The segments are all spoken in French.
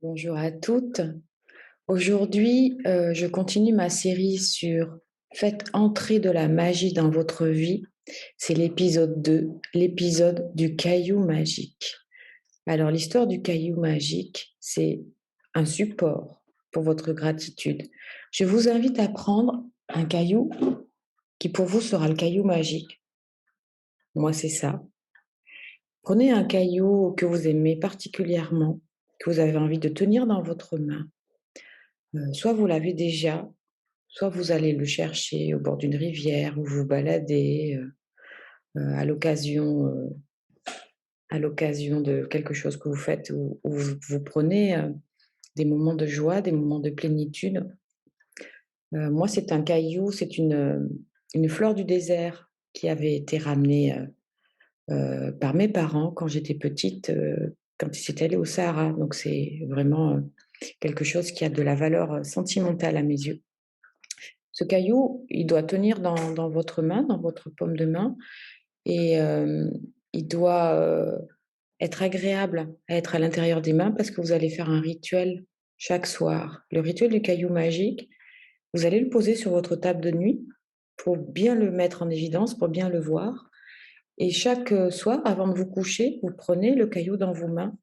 Bonjour à toutes. Aujourd'hui, je continue ma série sur Faites entrer de la magie dans votre vie. C'est l'épisode 2, l'épisode du caillou magique. Alors, l'histoire du caillou magique, c'est un support pour votre gratitude. Je vous invite à prendre un caillou qui pour vous sera le caillou magique. Moi, c'est ça. Prenez un caillou que vous aimez particulièrement, que vous avez envie de tenir dans votre main. Soit vous l'avez déjà, soit vous allez le chercher au bord d'une rivière, où vous baladez, à l'occasion de quelque chose que vous faites où vous prenez, des moments de joie, des moments de plénitude. Moi, c'est un caillou, c'est une fleur du désert qui avait été ramenée, par mes parents quand j'étais petite, quand ils étaient allés au Sahara. Donc c'est vraiment, quelque chose qui a de la valeur, sentimentale à mes yeux. Ce caillou, il doit tenir dans votre main, dans votre paume de main et il doit, être agréable à être à l'intérieur des mains parce que vous allez faire un rituel chaque soir. Le rituel du caillou magique, vous allez le poser sur votre table de nuit pour bien le mettre en évidence, pour bien le voir et chaque, soir, avant de vous coucher, vous prenez le caillou dans vos mains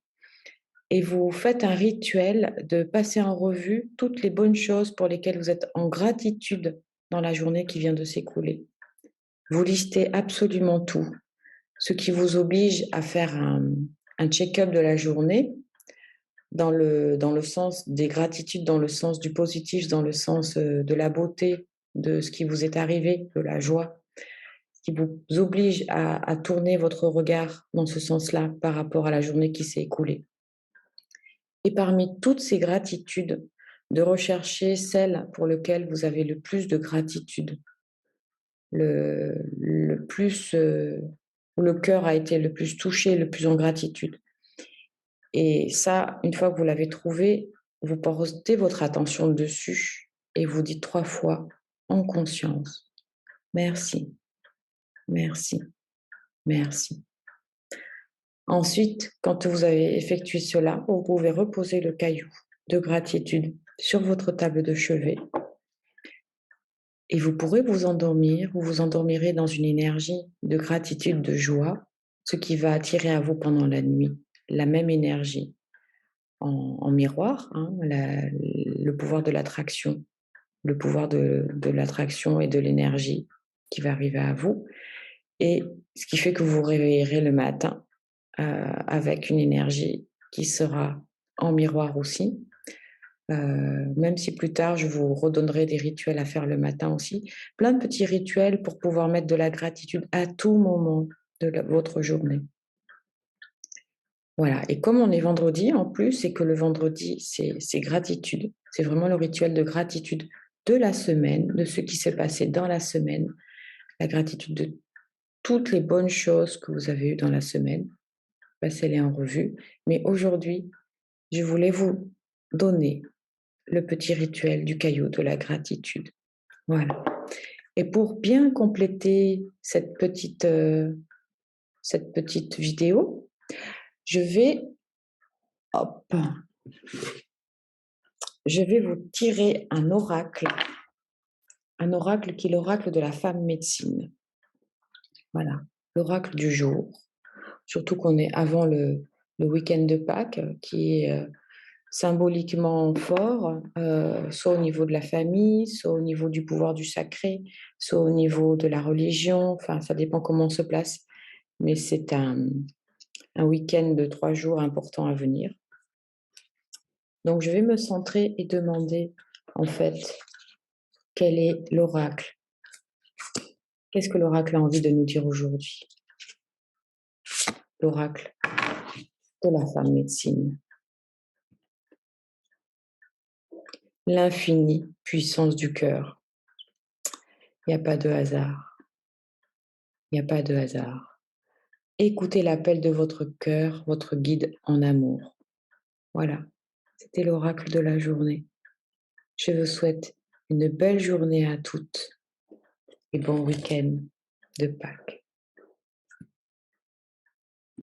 et vous faites un rituel de passer en revue toutes les bonnes choses pour lesquelles vous êtes en gratitude dans la journée qui vient de s'écouler. Vous listez absolument tout, ce qui vous oblige à faire un check-up de la journée dans le sens des gratitudes, dans le sens du positif, dans le sens, de la beauté, de ce qui vous est arrivé, de la joie, ce qui vous oblige à tourner votre regard dans ce sens-là par rapport à la journée qui s'est écoulée. Et parmi toutes ces gratitudes, de rechercher celle pour lequel vous avez le plus de gratitude, le plus, où le cœur a été le plus touché, le plus en gratitude. Et ça, une fois que vous l'avez trouvé, vous portez votre attention dessus et vous dites 3 fois en conscience: «Merci, merci, merci». Ensuite, quand vous avez effectué cela, vous pouvez reposer le caillou de gratitude sur votre table de chevet et vous pourrez vous endormir. Vous vous endormirez dans une énergie de gratitude, de joie, ce qui va attirer à vous pendant la nuit la même énergie en miroir, hein, le pouvoir de l'attraction, le pouvoir de l'attraction et de l'énergie qui va arriver à vous et ce qui fait que vous vous réveillerez le matin, avec une énergie qui sera en miroir aussi. Même si plus tard je vous redonnerai des rituels à faire le matin aussi. Plein de petits rituels pour pouvoir mettre de la gratitude à tout moment de votre journée. Voilà, et comme on est vendredi en plus et que le vendredi c'est gratitude, c'est vraiment le rituel de gratitude de la semaine, de ce qui s'est passé dans la semaine, la gratitude de toutes les bonnes choses que vous avez eues dans la semaine, passez-les en revue. Mais aujourd'hui, je voulais vous donner le petit rituel du caillou de la gratitude. Voilà. Et pour bien compléter cette petite vidéo, je vais hop, je vais vous tirer un oracle qui est l'oracle de la femme médecine. Voilà, l'oracle du jour. Surtout qu'on est avant le week-end de Pâques, qui est, symboliquement fort, soit au niveau de la famille, soit au niveau du pouvoir du sacré, soit au niveau de la religion, enfin ça dépend comment on se place. Mais c'est un week-end de 3 jours important à venir. Donc je vais me centrer et demander, en fait, quel est l'oracle? Qu'est-ce que l'oracle a envie de nous dire aujourd'hui? L'oracle de la femme médecine. L'infinie puissance du cœur. Il y a pas de hasard, il y a pas de hasard. Écoutez l'appel de votre cœur, votre guide en amour. Voilà, c'était l'oracle de la journée. Je vous souhaite une belle journée à toutes et bon week-end de Pâques.